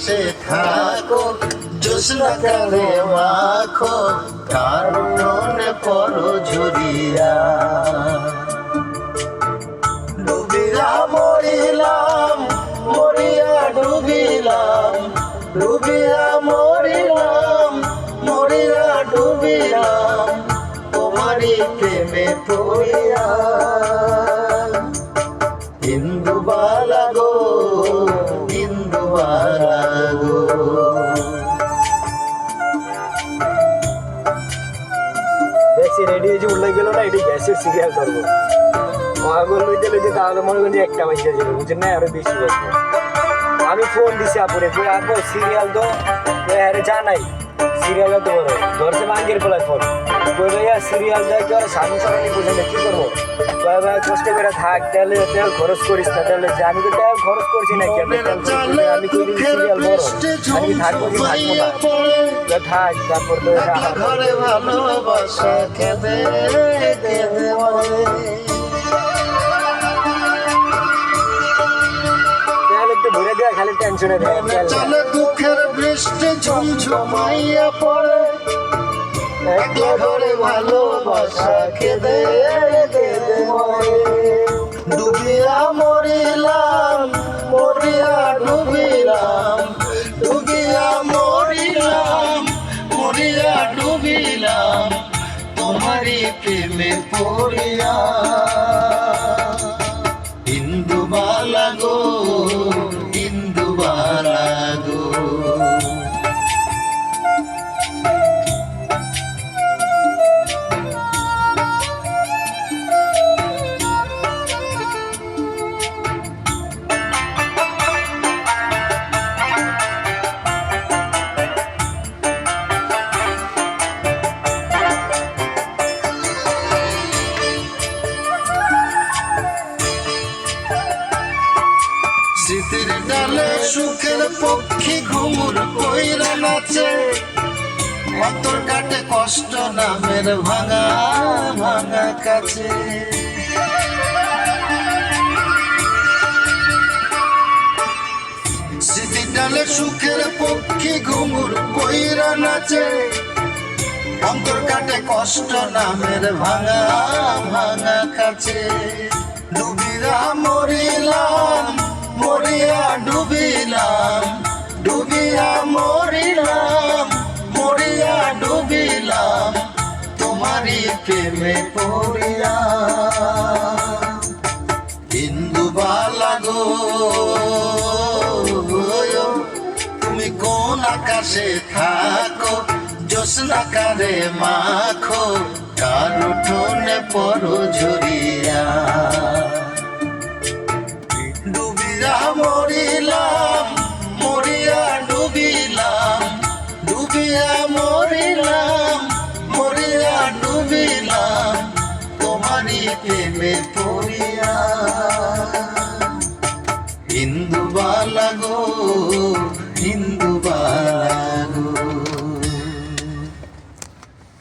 সে থাকো জোসনা কারে মাখো কারণে পরো ঝরিয়া ডুবিয়া মরিলাম মরিয়া ডুবিলাম ডুবিয়া মরিলাম মরিয়া ডুবিলাম তোমারই প্রেমে পড়িয়া ইন্দুবালা গো ইন্দুবালা গো। দেখছি রেডি হয়েছে উল্লাই গেল না, এটি গ্যাসের সিরিয়াল করবো মহাগল লইতে লইতে তাহলে মনে করি একটা বাজে যাবে, বুঝছেন না, আরো বেশি বাজবে। আমি ফোন দিছি আপুরে কই আপু সিরিয়াল তো আরে জানাই সিরিয়াল তো বড় ধরছে মাঙ্গের পোলায় ফোন কই ভাইয়া সিরিয়াল যাই কি আর সামনে সামনে বুঝে না কি করবো, কয় ভাই কষ্ট করে থাক তাহলে তেল খরচ করিস না, তাহলে আমি তো তেল খরচ করছি না কি আমি কই দিন সিরিয়াল বড় আমি থাকবো কি থাকবো না থাক তারপর তো ঘরে ভালোবাসা কেঁদে কেঁদে মরে ঘুরে দেওয়া খালি টেনশনে চলে দুঃখের বৃষ্টি ঝমঝমাইয়া পড়ে একলা ঘরে ভালোবাসা কেঁদে কেঁদে মরে ডুবিয়া মরিলাম মরিয়া ডুবিলাম ডুবিয়া মরিলাম মরিয়া ডুবিলাম তোমারই প্রেমে পড়িয়া ইন্দুবালা গো ইন্দুবালা গো। স্মৃতির ডালে সুখের পক্ষী ঘুমুর কইরা নাচে অন্তর কাটে কষ্ট নামের ভাঙা ভাঙা কাছে স্মৃতির ডালে সুখের পক্ষী ঘুমুর কইরা নাচে অন্তর কাটে কষ্ট নামের ভাঙা ভাঙা কাছে ডুবিয়া মরিলাম মরিয়া ডুবিলাম ডুবিয়া মরিলাম মরিয়া ডুবিলাম তোমারই প্রেমে পড়িয়া ইন্দুবালা গো তুমি কোন আকাশে থাকো জোসনা কারে মাখো কার উঠোনে পরো ঝরিয়া ডুবিয়া মরিলাম মরিয়া ডুবিলাম ডুবিয়া মরিলাম মরিয়া ডুবিলাম তোমারই প্রেমে পড়িয়া।